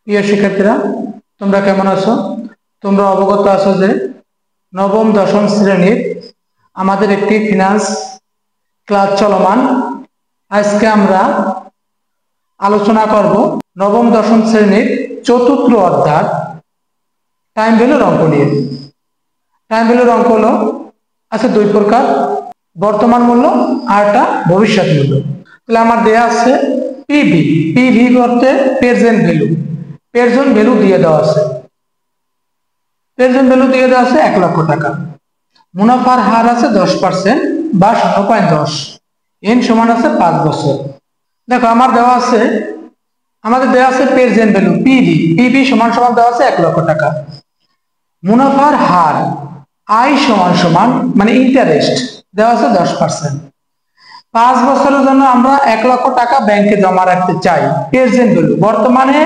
প্রিয় শিক্ষার্থীরা, তোমরা কেমন আছো? তোমরা অবগত আছো যে নবম দশম শ্রেণীর আমাদের একটি ফিনান্স ক্লাস চলমান। আজকে আমরা আলোচনা করব নবম দশম শ্রেণীর চতুর্থ অধ্যায় টাইম ভ্যালুর অঙ্ক নিয়ে। টাইম ভ্যালুর অঙ্ক হলো আছে দুই প্রকার, বর্তমান মূল্য আর একটা ভবিষ্যৎ মূল্য। তাহলে আমার দেয়া আছে পিভি। পিভি করতে প্রেজেন্ট ভ্যালু, প্রেজেন্ট ভ্যালু দিয়ে দেওয়া আছে। প্রেজেন্ট ভ্যালু দিয়ে দেওয়া আছে 1 লক্ষ টাকা। মুনাফার হার আছে 10% বা 0.10। এন সমান আছে 5 বছর। দেখো আমাদের দেওয়া আছে প্রেজেন্ট ভ্যালু পিভি। পিভি সমান সমান দেওয়া আছে 1 লক্ষ টাকা। মুনাফার হার আই সমান সমান মানে ইন্টারেস্ট দেওয়া আছে 10%। 5 বছরের জন্য আমরা 1 লক্ষ টাকা ব্যাংকে জমা রাখতে চাই। প্রেজেন্ট ভ্যালু বর্তমানে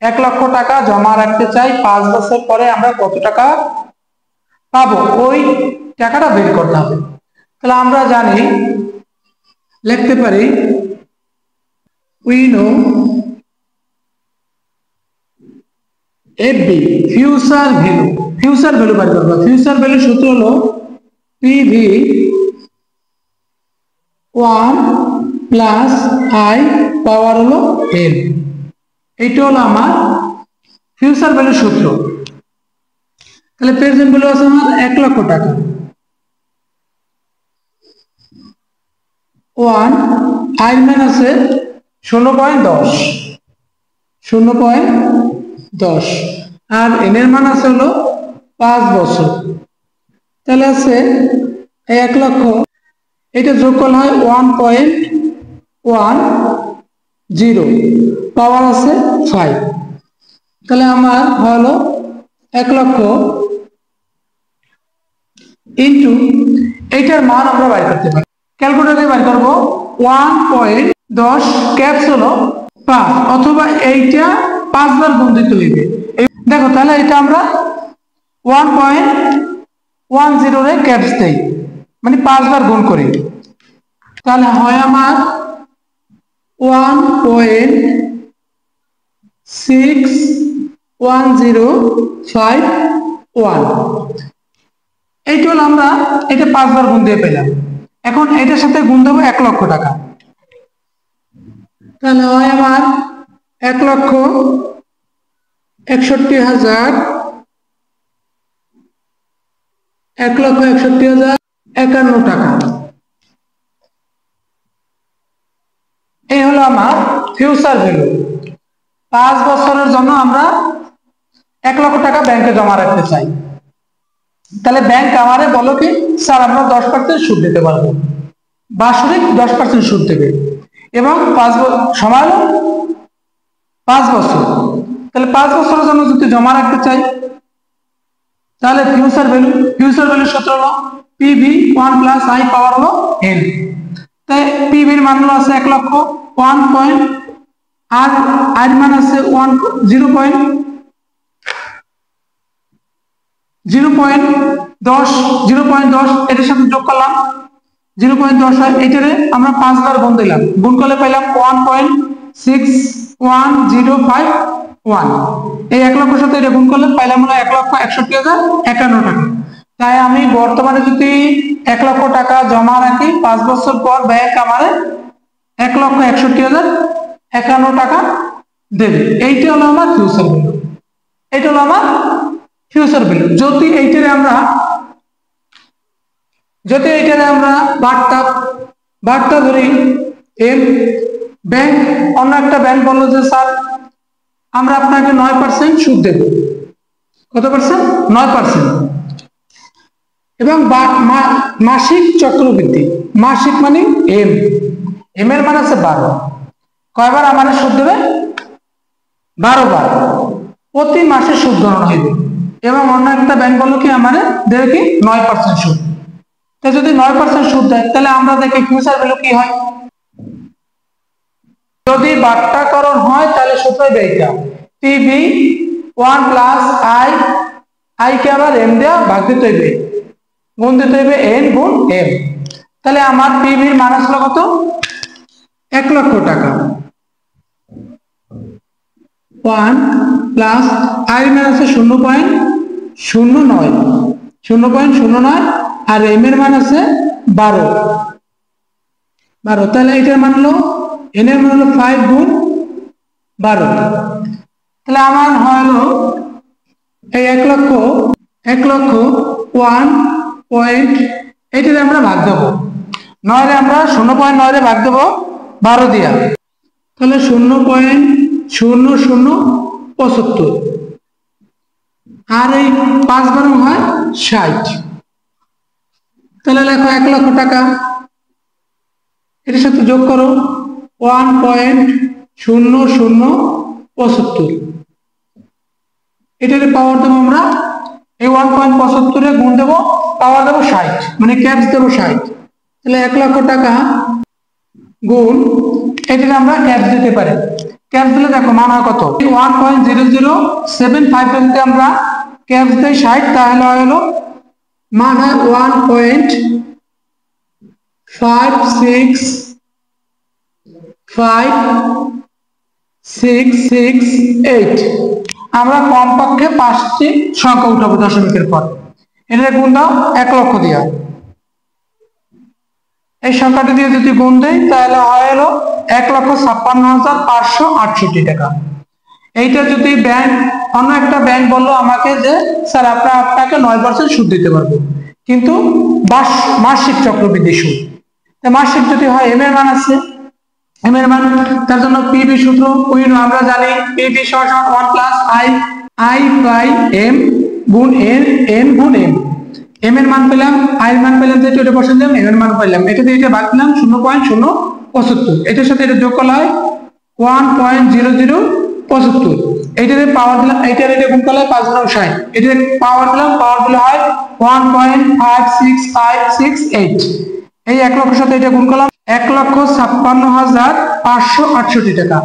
1 লক্ষ টাকা জমা রাখতে চাই, 5 বছর পরে আমরা কত টাকা পাবো ওই টাকাটা বের করতে হবে। তাহলে আমরা জানি, লিখতে পারি we know FV future value. Future value বের করব। ফিউচার ভ্যালু সূত্র হলো পিভি 1 প্লাস আই পাওয়ার হলো এন। এইটা হলো আমার ফিউচার ভ্যালু সূত্র। তাহলে প্রেজেন্ট ভ্যালু আছে আমার 1 লক্ষ টাকা। 1 আই মান আছে 0.10 আর এন এর মান আছে হলো 5 বছর। তাহলে আছে 1 লক্ষ, এটা যোগ করলে হয় 1.10, পাওয়ার আছে 5। তাহলে আমার হলো 1 লক্ষ ইন্টু এইটার মান আমরা বাইর করতে পারি। ক্যালকুলেটরে বাইর করব 1.10 ক্যাপস হলো 5, অথবা এইটা 5 বার গুণ দিতে হইবে। দেখো তাহলে এটা আমরা 1.10 রে ক্যাপস দেই, মানে 5 বার গুণ করি। তাহলে হয় আমার 1.6105 এইটা হলো আমরা এটা 5 বার গুণ দিয়ে পেলাম। এখন এটার সাথে গুণ দেবো 1 লক্ষ টাকা। তাহলে হয় আমার 1,61,051 টাকা। এই হলো আমার ফিউচার ভ্যালু। 5 বছরের জন্য আমরা 1 লক্ষ টাকা ব্যাংকে জমা রাখতে চাই। তাহলে ব্যাংক আমারে বলো কি, স্যার আমরা 10% সুদ দিতে পারবো, বাৎসরিক 10% সুদ দেবে, এবং 5 সময় হলো 5 বছর। তাহলে 5 বছরের জন্য যদি জমা রাখতে চাই, তাহলে ফিউচার ভ্যালু সূত্র হলো পিভি 1 প্লাস আই পাওয়ার হলো এন। তাই পিভির মান হলো আছে 1 লক্ষ, 1 পয়েন্ট আর আই মান আছে 0.10 এটার সাথে যোগ করলাম 0.10 হয়। এটারে আমরা 5 বার গুণ দিলাম, গুণ করলে পাইলাম 1.61051। এই 1 লক্ষের সাথে এটা গুণ করলে পাইলাম হলো 1,61,051 টাকা। তাই আমি বর্তমানে যদি 1 লক্ষ টাকা জমা রাখি, 5 বছর পর ব্যাংক আমারে 1,61,051 টাকা দেবে। এইটা হলো আমার ফিউচার ভ্যালু। এটা হলো আমার ফিউচার ভ্যালু। যদি এইটারে আমরা বার্তা ধরি, এম ব্যাংক, অন্য একটা ব্যাংক বললো যে স্যার আমরা আপনাকে 9% সুদ দেব। কত পার্সেন্ট? 9%। এবং মাসিক চক্রবৃদ্ধি, মাসিক মানে এম এর মান আছে 12। কয়বার আমাদের সুদ দেবে? 12 বার। প্রতি মাসে সুদ গণনা হইবে। এবং অন্য একটা ব্যাংক বললো কি আমাদের দেবে কি 9% সুদ। তাই যদি 9% সুদ দেয়, তাহলে আমরা দেখি ফিউচার ভ্যালু কি হয়। যদি বাট্টাকরণ হয় তাহলে সূত্র এইটা, পিভি 1 প্লাস আই কে আবার এম দেওয়া ভাগ দিতে হইবে, গুণ দিতে হইবে এন গুণ এম। তাহলে আমার পিভির মান আসলো কত? 1 লক্ষ টাকা। 1 প্লাস আর এর মান আছে 0.09 আর এম এর মান আছে 12 তাহলে এটার মান হলো n এর মান হলো 5 গুণ 12 তাহলে আমার হলো এই 1 লক্ষ 1 এটারে আমরা ভাগ দেব 9 রে আমরা 0.9 রে ভাগ দেব 12 দিয়া তাহলে 0.0075 আর এই 5 বারং হয় 60 তাহলে লেখো 1 লক্ষ টাকা এর সাথে যোগ করো 1.0075 এটার পাওয়ার দেব আমরা এই 1.75 এ গুণ দেব পাওয়ার দেব 60 মানে ক্যাপস দেব 60 তাহলে 1 লক্ষ টাকা গুণ এটাকে আমরা ক্যাপস দিতে পারি ক্যাপস দিলে দেখো মান হয় কত 1.0075 যদি আমরা ক্যাপস দেই 60 তাহলে হলো মান হয় 1.56668 আমরা কমপক্ষে 5টি সংখ্যা উঠাবো দশমিকের পর এটাকে গুণ দাও 1 লক্ষ দিয়া এই সংখ্যাটি দিয়ে যদি গুণ দেই তাহলে হয় হলো 1,56,568 টাকা এইটা যদি ব্যাংক অন্য একটা ব্যাংক বললো আমাকে যে স্যার আপনাকে 9% সুদ দিতে পারবো কিন্তু মাসিক চক্রবৃদ্ধি সুদ মাসিক যদি হয় এম এর মান আছে এম এর মান তার জন্য পিবি সূত্র আমরা জানি পিবি সমান 1 প্লাস আই বাই এম গুণ এন গুণ এম এম এর মান পেলাম আই এর মান পেলাম যেটা ওটা বসে দিলাম এম এর মান পেলাম এটা দিয়ে এটা ভাগ দিলাম 0.075 এটার সাথে এটা যোগ করলে হয় 1.0075 এইটারে পাওয়ার দিলাম এইটার এটা গুণ করলে 5 গুণ 60 এটারে পাওয়ার দিলাম পাওয়ার দিলে হয় 1.56568 এই 1 লক্ষের সাথে এটা গুণ করলাম 1,56,568 টাকা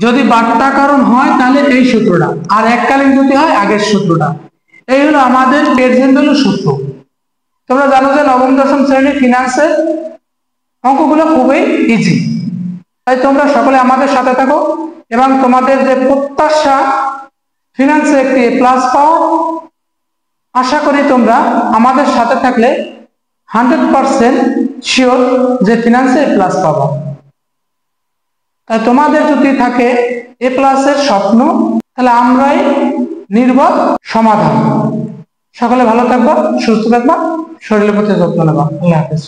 যদি বাট্টাকরণ হয় তাহলে এই সূত্রটা আর এককালীন যদি হয় আগের সূত্রটা এই হলো আমাদের প্রেজেন্ট ভ্যালু সূত্র তোমরা জানো যে নবম দশম শ্রেণীর ফিনান্সের অঙ্কগুলো খুবই ইজি তাই তোমরা সকলে আমাদের সাথে থাকো এবং তোমাদের যে প্রত্যাশা ফিনান্সে একটি প্লাস পাও আশা করি তোমরা আমাদের সাথে থাকলে 100% শিওর যে ফিনান্সে প্লাস পাবো তাই তোমাদের যদি থাকে এ প্লাসের স্বপ্ন তাহলে আমরাই নির্ভর সমাধান সকলে ভালো থাকবা সুস্থ থাকবা শরীরের প্রতি যত্ন নেবা আল্লাহ হাফেজ